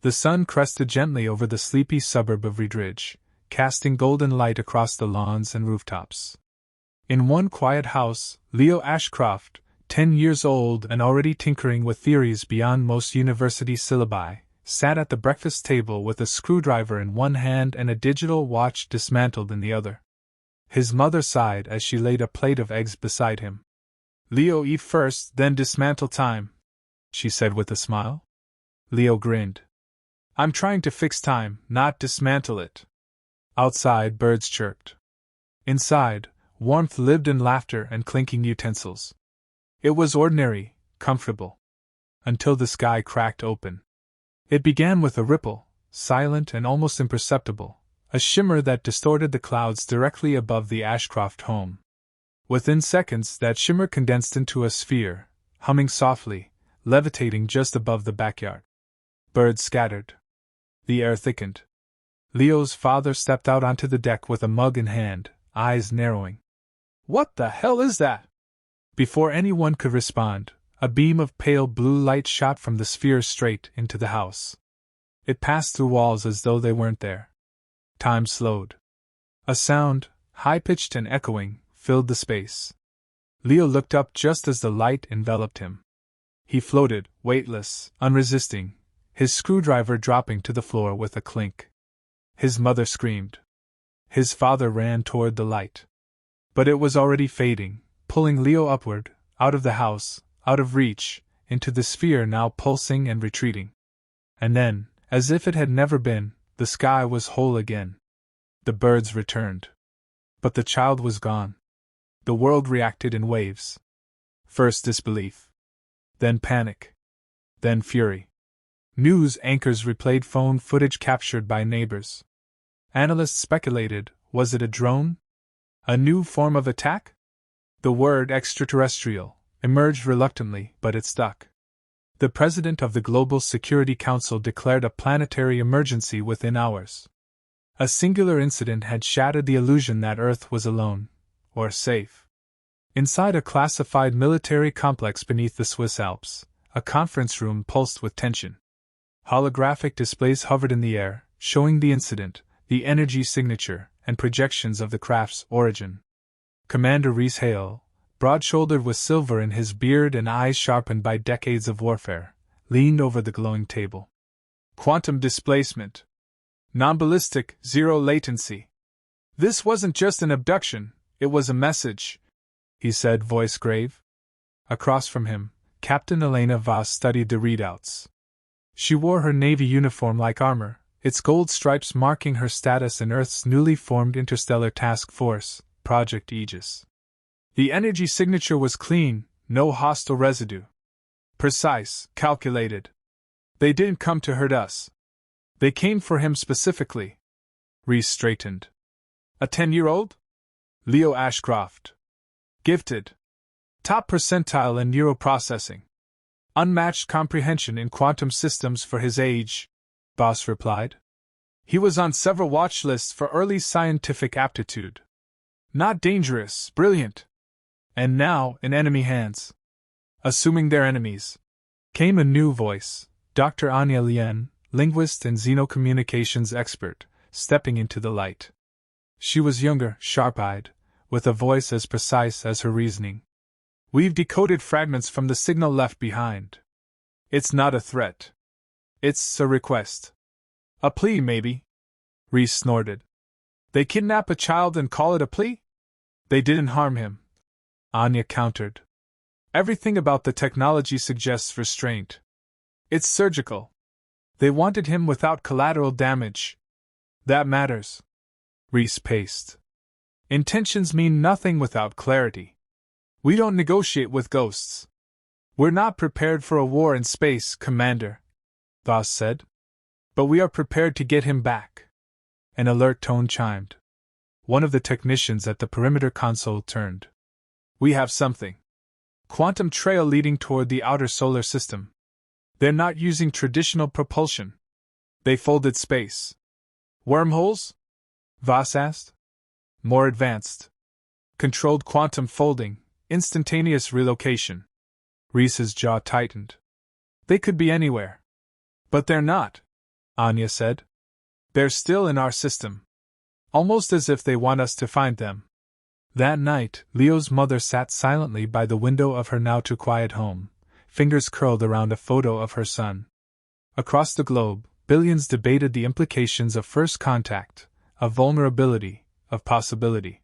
The sun crested gently over the sleepy suburb of Reedridge, casting golden light across the lawns and rooftops. In one quiet house, Leo Ashcroft, 10 years old and already tinkering with theories beyond most university syllabi, sat at the breakfast table with a screwdriver in one hand and a digital watch dismantled in the other. His mother sighed as she laid a plate of eggs beside him. "Leo, eat first, then dismantle time," she said with a smile. Leo grinned. "I'm trying to fix time, not dismantle it." Outside, birds chirped. Inside, warmth lived in laughter and clinking utensils. It was ordinary, comfortable. Until the sky cracked open. It began with a ripple, silent and almost imperceptible, a shimmer that distorted the clouds directly above the Ashcroft home. Within seconds, that shimmer condensed into a sphere, humming softly, levitating just above the backyard. Birds scattered. The air thickened. Leo's father stepped out onto the deck with a mug in hand, eyes narrowing. "What the hell is that?" Before anyone could respond, a beam of pale blue light shot from the sphere straight into the house. It passed through walls as though they weren't there. Time slowed. A sound, high-pitched and echoing, filled the space. Leo looked up just as the light enveloped him. He floated, weightless, unresisting, his screwdriver dropping to the floor with a clink. His mother screamed. His father ran toward the light. But it was already fading, pulling Leo upward, out of the house, out of reach, into the sphere now pulsing and retreating. And then, as if it had never been, the sky was whole again. The birds returned. But the child was gone. The world reacted in waves. First disbelief. Then panic. Then fury. News anchors replayed phone footage captured by neighbors. Analysts speculated, was it a drone? A new form of attack? The word extraterrestrial emerged reluctantly, but it stuck. The president of the Global Security Council declared a planetary emergency within hours. A singular incident had shattered the illusion that Earth was alone, or safe. Inside a classified military complex beneath the Swiss Alps, a conference room pulsed with tension. Holographic displays hovered in the air, showing the incident, the energy signature, and projections of the craft's origin. Commander Rhys Hale, broad-shouldered with silver in his beard and eyes sharpened by decades of warfare, leaned over the glowing table. "Quantum displacement. Non-ballistic, zero latency. This wasn't just an abduction, it was a message," he said, voice grave. Across from him, Captain Elena Voss studied the readouts. She wore her Navy uniform like armor, its gold stripes marking her status in Earth's newly formed Interstellar Task Force, Project Aegis. The energy signature was clean, no hostile residue. Precise, calculated. They didn't come to hurt us. They came for him specifically. Rhys straightened. A 10-year-old? Leo Ashcroft. Gifted. Top percentile in neuroprocessing. Unmatched comprehension in quantum systems for his age, Voss replied. He was on several watch lists for early scientific aptitude. Not dangerous, brilliant. And now, in enemy hands. Assuming they're enemies. Came a new voice, Dr. Anya Lien, linguist and xenocommunications expert, stepping into the light. She was younger, sharp-eyed, with a voice as precise as her reasoning. "We've decoded fragments from the signal left behind. It's not a threat. It's a request. A plea, maybe." Rhys snorted. "They kidnap a child and call it a plea? They didn't harm him," Anya countered. "Everything about the technology suggests restraint. It's surgical. They wanted him without collateral damage. That matters." Rhys paced. "Intentions mean nothing without clarity. We don't negotiate with ghosts." "We're not prepared for a war in space, Commander," Voss said. "But we are prepared to get him back." An alert tone chimed. One of the technicians at the perimeter console turned. "We have something. Quantum trail leading toward the outer solar system. They're not using traditional propulsion. They folded space." "Wormholes?" Voss asked. "More advanced. Controlled quantum folding, instantaneous relocation." Rhys's jaw tightened. "They could be anywhere. But they're not. Anya said. They're still in our system. Almost as if they want us to find them. That night, Leo's mother sat silently by the window of her now-too-quiet home, fingers curled around a photo of her son. Across the globe, billions debated the implications of first contact, of vulnerability, of possibility.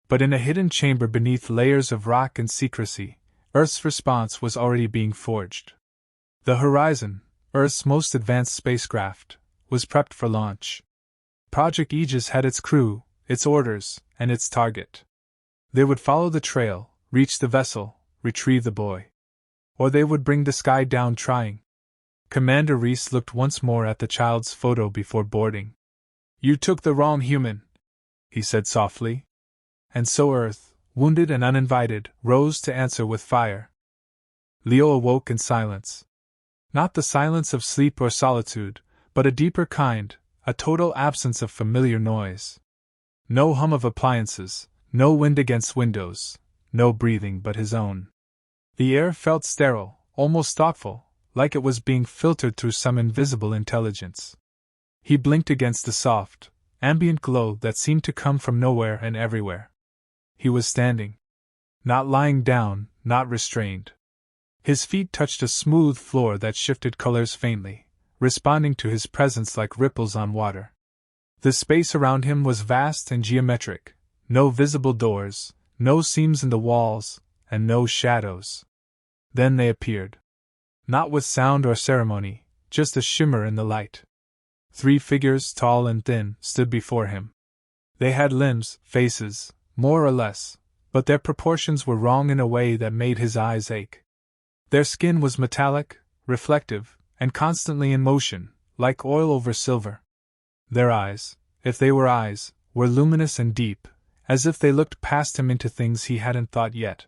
But in a hidden chamber beneath layers of rock and secrecy, Earth's response was already being forged. The Horizon, Earth's most advanced spacecraft, was prepped for launch. Project Aegis had its crew, its orders, and its target. They would follow the trail, reach the vessel, retrieve the boy. Or they would bring the sky down trying. Commander Reese looked once more at the child's photo before boarding. You took the wrong human, he said softly. And so Earth, wounded and uninvited, rose to answer with fire. Leo awoke in silence. Not the silence of sleep or solitude, but a deeper kind, a total absence of familiar noise. No hum of appliances, no wind against windows, no breathing but his own. The air felt sterile, almost thoughtful, like it was being filtered through some invisible intelligence. He blinked against the soft, ambient glow that seemed to come from nowhere and everywhere. He was standing. Not lying down, not restrained. His feet touched a smooth floor that shifted colors faintly, responding to his presence like ripples on water. The space around him was vast and geometric, no visible doors, no seams in the walls, and no shadows. Then they appeared. Not with sound or ceremony, just a shimmer in the light. 3 figures, tall and thin, stood before him. They had limbs, faces, more or less, but their proportions were wrong in a way that made his eyes ache. Their skin was metallic, reflective, and constantly in motion, like oil over silver. Their eyes, if they were eyes, were luminous and deep, as if they looked past him into things he hadn't thought yet.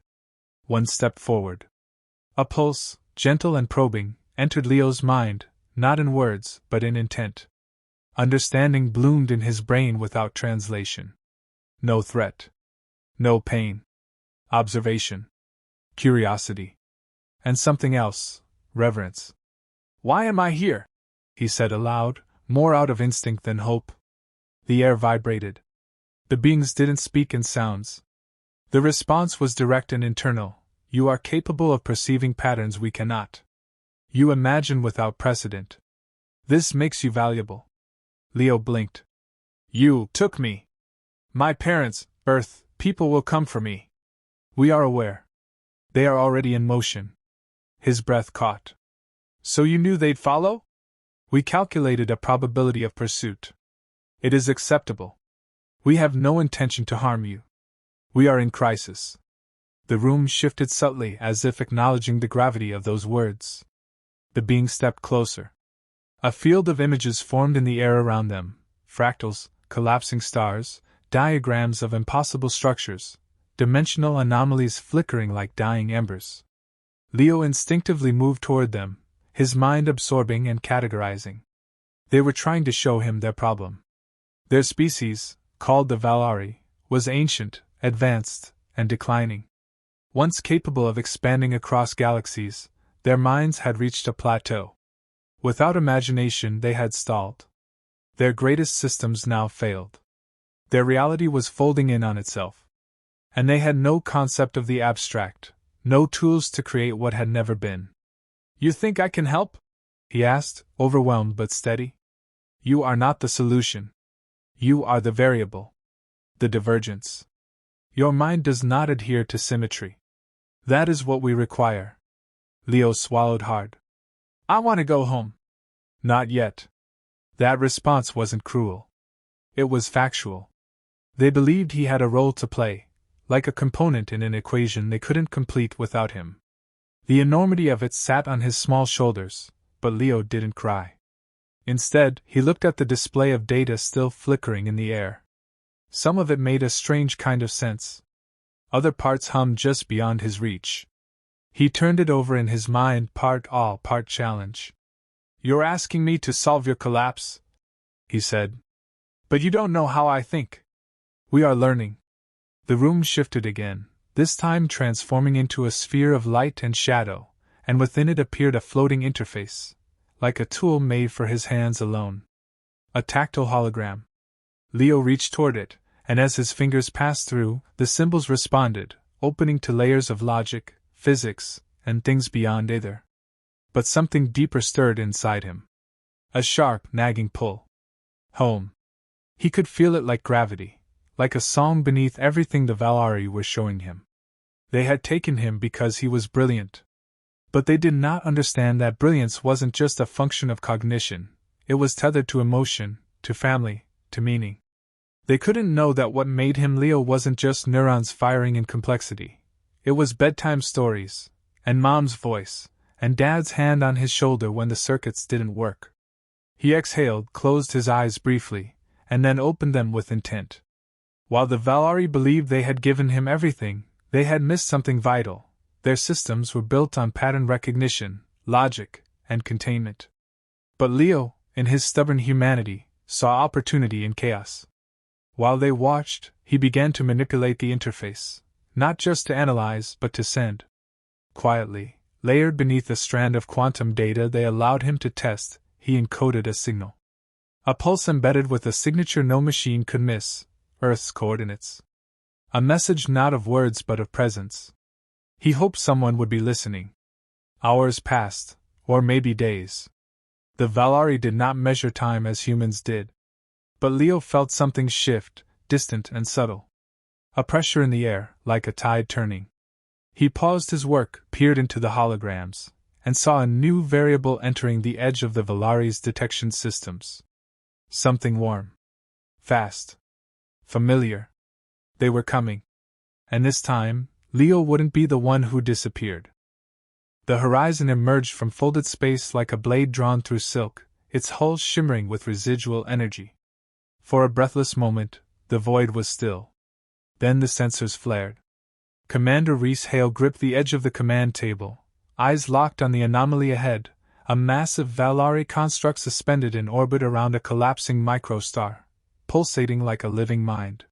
One stepped forward. A pulse, gentle and probing, entered Leo's mind, not in words, but in intent. Understanding bloomed in his brain without translation. No threat. No pain. Observation. Curiosity. And something else, reverence. Why am I here? He said aloud, more out of instinct than hope. The air vibrated. The beings didn't speak in sounds. The response was direct and internal. You are capable of perceiving patterns we cannot. You imagine without precedent. This makes you valuable. Leo blinked. You took me. My parents, Earth, people will come for me. We are aware. They are already in motion. His breath caught. So you knew they'd follow? We calculated a probability of pursuit. It is acceptable. We have no intention to harm you. We are in crisis. The room shifted subtly as if acknowledging the gravity of those words. The being stepped closer. A field of images formed in the air around them, fractals, collapsing stars, diagrams of impossible structures, dimensional anomalies flickering like dying embers. Leo instinctively moved toward them, his mind absorbing and categorizing. They were trying to show him their problem. Their species, called the Valari, was ancient, advanced, and declining. Once capable of expanding across galaxies, their minds had reached a plateau. Without imagination, they had stalled. Their greatest systems now failed. Their reality was folding in on itself. And they had no concept of the abstract, no tools to create what had never been. You think I can help? He asked, overwhelmed but steady. You are not the solution. You are the variable. The divergence. Your mind does not adhere to symmetry. That is what we require. Leo swallowed hard. I want to go home. Not yet. That response wasn't cruel. It was factual. They believed he had a role to play, like a component in an equation they couldn't complete without him. The enormity of it sat on his small shoulders, but Leo didn't cry. Instead, he looked at the display of data still flickering in the air. Some of it made a strange kind of sense. Other parts hummed just beyond his reach. He turned it over in his mind, part awe, part challenge. You're asking me to solve your collapse? He said. But you don't know how I think. We are learning. The room shifted again, this time transforming into a sphere of light and shadow, and within it appeared a floating interface, like a tool made for his hands alone. A tactile hologram. Leo reached toward it, and as his fingers passed through, the symbols responded, opening to layers of logic, physics, and things beyond either. But something deeper stirred inside him. A sharp, nagging pull. Home. He could feel it like gravity, like a song beneath everything the Valari were showing him. They had taken him because he was brilliant. But they did not understand that brilliance wasn't just a function of cognition, it was tethered to emotion, to family, to meaning. They couldn't know that what made him Leo wasn't just neurons firing in complexity. It was bedtime stories, and Mom's voice, and Dad's hand on his shoulder when the circuits didn't work. He exhaled, closed his eyes briefly, and then opened them with intent. While the Valari believed they had given him everything, they had missed something vital. Their systems were built on pattern recognition, logic, and containment. But Leo, in his stubborn humanity, saw opportunity in chaos. While they watched, he began to manipulate the interface, not just to analyze but to send. Quietly, layered beneath a strand of quantum data they allowed him to test, he encoded a signal. A pulse embedded with a signature no machine could miss, Earth's coordinates. A message not of words but of presence. He hoped someone would be listening. Hours passed, or maybe days. The Valari did not measure time as humans did. But Leo felt something shift, distant and subtle. A pressure in the air, like a tide turning. He paused his work, peered into the holograms, and saw a new variable entering the edge of the Valari's detection systems. Something warm. Fast. Familiar. They were coming. And this time, Leo wouldn't be the one who disappeared. The horizon emerged from folded space like a blade drawn through silk, its hull shimmering with residual energy. For a breathless moment, the void was still. Then the sensors flared. Commander Reese Hale gripped the edge of the command table, eyes locked on the anomaly ahead, a massive Valari construct suspended in orbit around a collapsing microstar, pulsating like a living mind.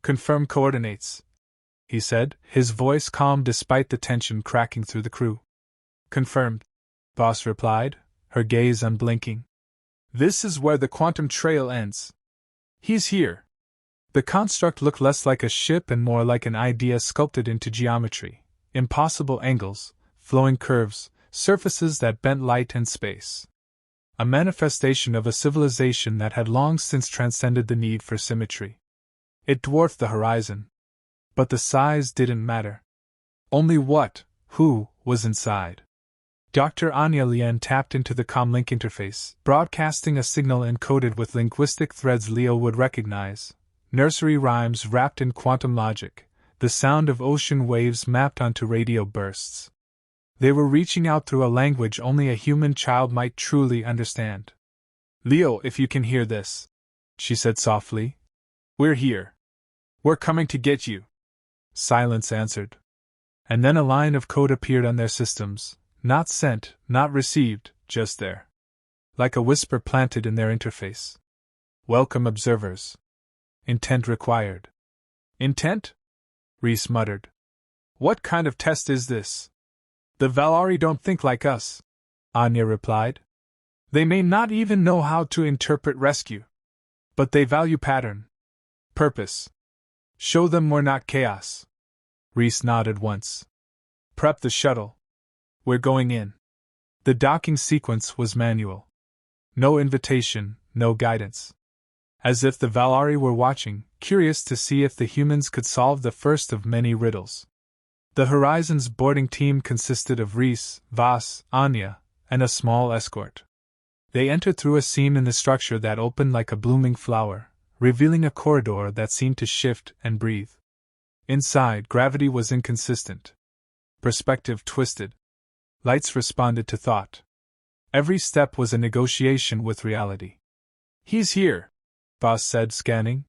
"Confirm coordinates," he said, his voice calm despite the tension cracking through the crew. "Confirmed," Boss replied, her gaze unblinking. "This is where the quantum trail ends. He's here." The construct looked less like a ship and more like an idea sculpted into geometry, impossible angles, flowing curves, surfaces that bent light and space. A manifestation of a civilization that had long since transcended the need for symmetry. It dwarfed the horizon. But the size didn't matter. Only who was inside. Dr. Anya Lien tapped into the comlink interface, broadcasting a signal encoded with linguistic threads Leo would recognize. Nursery rhymes wrapped in quantum logic, the sound of ocean waves mapped onto radio bursts. They were reaching out through a language only a human child might truly understand. "Leo, if you can hear this," she said softly. "We're here. We're coming to get you." Silence answered. And then a line of code appeared on their systems, not sent, not received, just there. Like a whisper planted in their interface. "Welcome, observers. Intent required." "Intent?" Reese muttered. "What kind of test is this?" "The Valari don't think like us," Anya replied. "They may not even know how to interpret rescue. But they value pattern. Purpose. Show them we're not chaos." Reese nodded once. "Prep the shuttle. We're going in." The docking sequence was manual. No invitation, no guidance. As if the Valari were watching, curious to see if the humans could solve the first of many riddles. The Horizon's boarding team consisted of Reese, Voss, Anya, and a small escort. They entered through a seam in the structure that opened like a blooming flower, revealing a corridor that seemed to shift and breathe. Inside, gravity was inconsistent. Perspective twisted. Lights responded to thought. Every step was a negotiation with reality. "He's here," Voss said, scanning.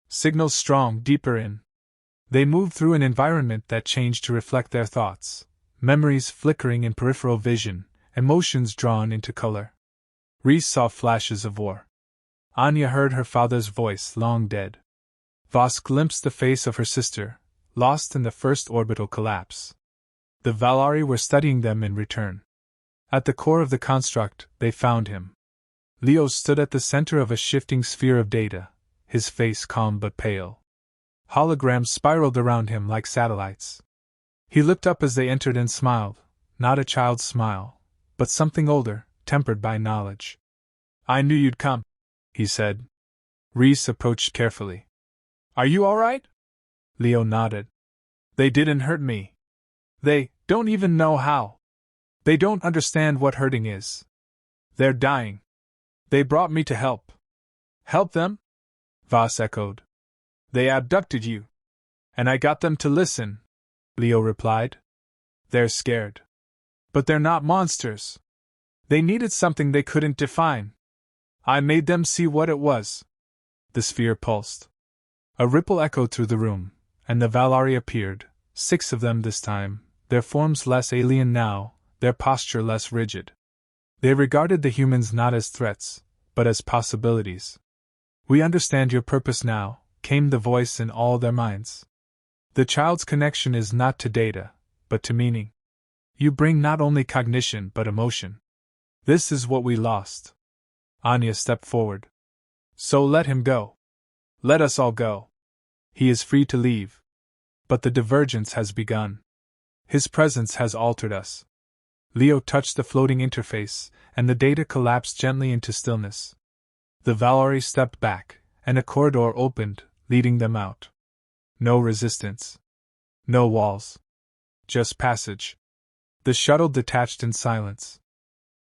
"Signals strong, deeper in." They moved through an environment that changed to reflect their thoughts, memories flickering in peripheral vision, emotions drawn into color. Reese saw flashes of war. Anya heard her father's voice, long dead. Voss glimpsed the face of her sister, lost in the first orbital collapse. The Valari were studying them in return. At the core of the construct, they found him. Leo stood at the center of a shifting sphere of data, his face calm but pale. Holograms spiraled around him like satellites. He looked up as they entered and smiled, not a child's smile, but something older, tempered by knowledge. "I knew you'd come," he said. Reese approached carefully. "Are you all right?" Leo nodded. "They didn't hurt me. They don't even know how. They don't understand what hurting is. They're dying. They brought me to help." "Help them?" Voss echoed. "They abducted you. And I got them to listen," Leo replied. "They're scared. But they're not monsters. They needed something they couldn't define. I made them see what it was." The sphere pulsed. A ripple echoed through the room, and the Valari appeared, 6 of them this time, their forms less alien now, their posture less rigid. They regarded the humans not as threats, but as possibilities. "We understand your purpose now," came the voice in all their minds. "The child's connection is not to data, but to meaning. You bring not only cognition but emotion. This is what we lost." Anya stepped forward. "So let him go. Let us all go. He is free to leave. But the divergence has begun. His presence has altered us." Leo touched the floating interface, and the data collapsed gently into stillness. The Valari stepped back, and a corridor opened, leading them out. No resistance. No walls. Just passage. The shuttle detached in silence.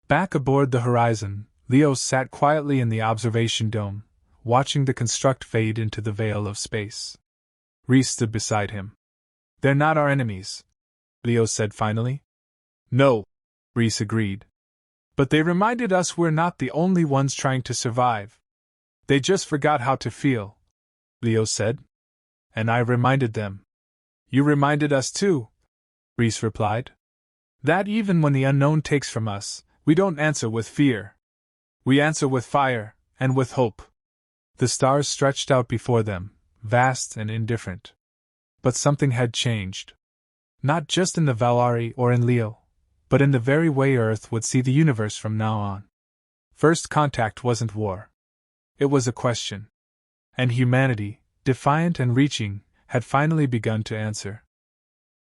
Back aboard the Horizon, Leo sat quietly in the observation dome, watching the construct fade into the veil of space. Reese stood beside him. "They're not our enemies," Leo said finally. "No," Reese agreed. "But they reminded us we're not the only ones trying to survive. They just forgot how to feel," Leo said. "And I reminded them." "You reminded us too," Reese replied. "That even when the unknown takes from us, we don't answer with fear. We answer with fire, and with hope." The stars stretched out before them, vast and indifferent. But something had changed. Not just in the Valari or in Leo, but in the very way Earth would see the universe from now on. First contact wasn't war. It was a question. And humanity, defiant and reaching, had finally begun to answer.